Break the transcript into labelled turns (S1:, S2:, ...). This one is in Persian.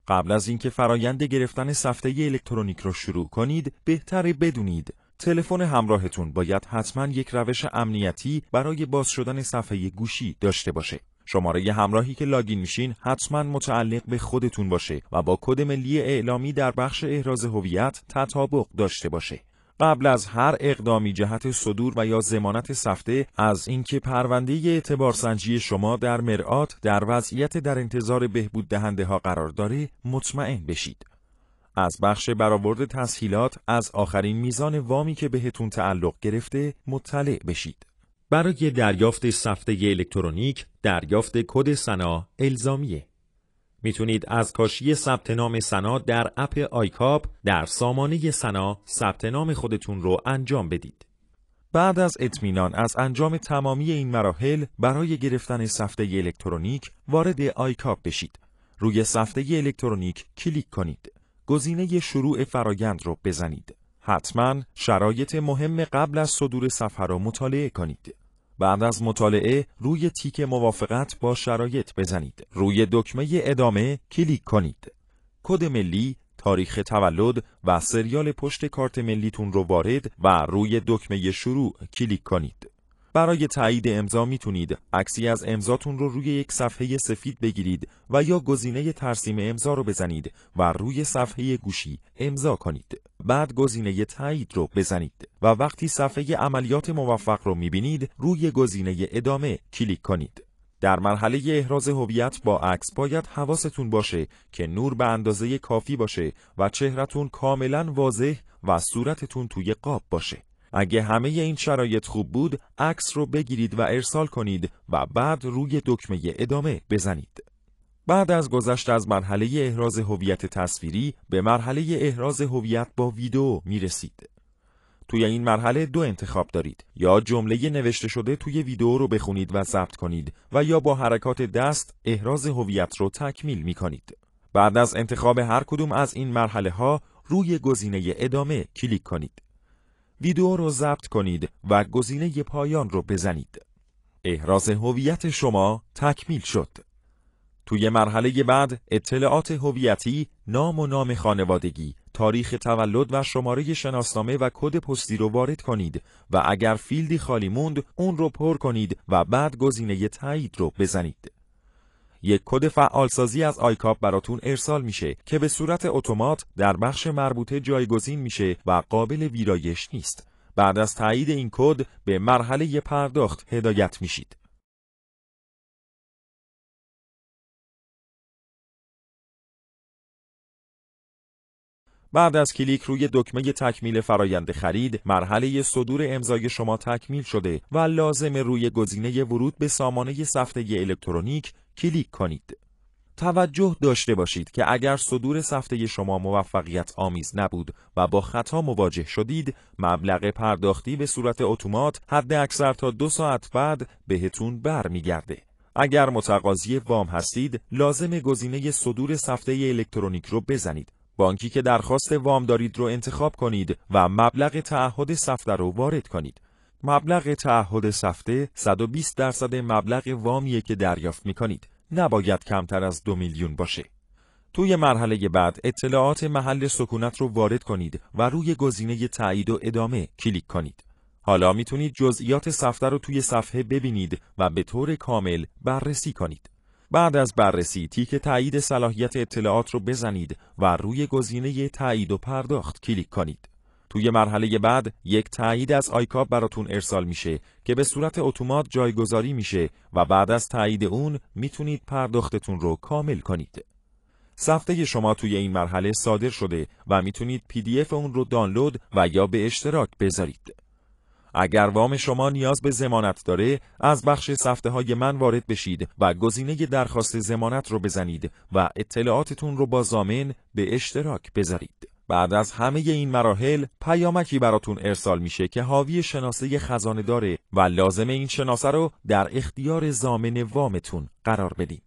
S1: قبل از اینکه فرایند گرفتن سفته الکترونیک رو شروع کنید، بهتره بدونید تلفن همراهتون باید حتما یک روش امنیتی برای باز شدن صفحه گوشی داشته باشه. شماره همراهی که لاگین میشین حتما متعلق به خودتون باشه و با کد ملی اعلامی در بخش احراز هویت تطابق داشته باشه. قبل از هر اقدامی جهت صدور و یا ضمانت سفته، از اینکه پرونده اعتبارسنجی شما در مرآت در وضعیت در انتظار بهبود دهنده ها قرار داره مطمئن بشید. از بخش برآورد تسهیلات از آخرین میزان وامی که بهتون تعلق گرفته مطلع بشید. برای دریافت سفته الکترونیک، دریافت کد سنا الزامیه. میتونید از کاشی ثبت نام سنا در اپ آیکاپ در سامانه سنا ثبت نام خودتون رو انجام بدید. بعد از اطمینان از انجام تمامی این مراحل، برای گرفتن سفته الکترونیک وارد آیکاپ بشید. روی سفته الکترونیک کلیک کنید. گزینه شروع فرایند رو بزنید. حتما شرایط مهم قبل از صدور صفحه رو مطالعه کنید. بعد از مطالعه روی تیک موافقت با شرایط بزنید. روی دکمه ادامه کلیک کنید. کد ملی، تاریخ تولد و سریال پشت کارت ملیتون رو وارد و روی دکمه شروع کلیک کنید. برای تایید امضا میتونید عکسی از امضاتون رو روی یک صفحه سفید بگیرید و یا گزینه ترسیم امضا رو بزنید و روی صفحه گوشی امضا کنید. بعد گزینه تایید رو بزنید و وقتی صفحه عملیات موفق رو میبینید روی گزینه ادامه کلیک کنید. در مرحله احراز هویت با عکس باید حواستون باشه که نور به اندازه کافی باشه و چهرهتون کاملا واضح و صورتتون توی قاب باشه. اگه همه این شرایط خوب بود، عکس رو بگیرید و ارسال کنید و بعد روی دکمه ادامه بزنید. بعد از گذشت از مرحله احراز هویت تصویری به مرحله احراز هویت با ویدئو میرسید. توی این مرحله دو انتخاب دارید: یا جمله نوشته شده توی ویدئو رو بخونید و ضبط کنید و یا با حرکات دست احراز هویت رو تکمیل میکنید. بعد از انتخاب هر کدوم از این مرحله ها روی گزینه ادامه کلیک کنید. ویدئو رو ضبط کنید و گزینه پایان رو بزنید. احراز هویت شما تکمیل شد. توی مرحله بعد اطلاعات هویتی، نام و نام خانوادگی، تاریخ تولد و شماره شناسنامه و کد پستی رو وارد کنید و اگر فیلدی خالی موند اون رو پر کنید و بعد گزینه تایید رو بزنید. یک کد فعالسازی از آیکاپ براتون ارسال میشه که به صورت اتومات در بخش مربوطه جایگزین میشه و قابل ویرایش نیست. بعد از تایید این کد به مرحله پرداخت هدایت میشید. بعد از کلیک روی دکمه تکمیل فرایند خرید، مرحله صدور امضای شما تکمیل شده و لازم روی گزینه ورود به سامانه سفته الکترونیک کلیک کنید. توجه داشته باشید که اگر صدور سفته شما موفقیت آمیز نبود و با خطا مواجه شدید، مبلغ پرداختی به صورت اتومات حد اکثر تا 2 ساعت بعد بهتون برمیگرده. اگر متقاضی وام هستید، لازم گزینه صدور سفته الکترونیک رو بزنید. بانکی که درخواست وام دارید رو انتخاب کنید و مبلغ تعهد سفته رو وارد کنید. مبلغ تعهد سفته 120% مبلغ وامیه که دریافت می‌کنید. نباید کمتر از 2 میلیون باشه. توی مرحله بعد اطلاعات محل سکونت رو وارد کنید و روی گزینه تایید و ادامه کلیک کنید. حالا میتونید جزئیات سفته رو توی صفحه ببینید و به طور کامل بررسی کنید. بعد از بررسی تیک تایید صلاحیت اطلاعات رو بزنید و روی گزینه تایید و پرداخت کلیک کنید. توی مرحله بعد یک تایید از آیکاپ براتون ارسال میشه که به صورت اتومات جایگذاری میشه و بعد از تایید اون میتونید پرداختتون رو کامل کنید. سفته شما توی این مرحله صادر شده و میتونید PDF اون رو دانلود و یا به اشتراک بذارید. اگر وام شما نیاز به ضمانت داره، از بخش سفته های من وارد بشید و گزینه درخواست ضمانت رو بزنید و اطلاعاتتون رو با ضامن به اشتراک بذارید. بعد از همه این مراحل پیامکی براتون ارسال میشه که حاوی شناسه خزانه داره و لازم این شناسه رو در اختیار ضامن وامتون قرار بدید.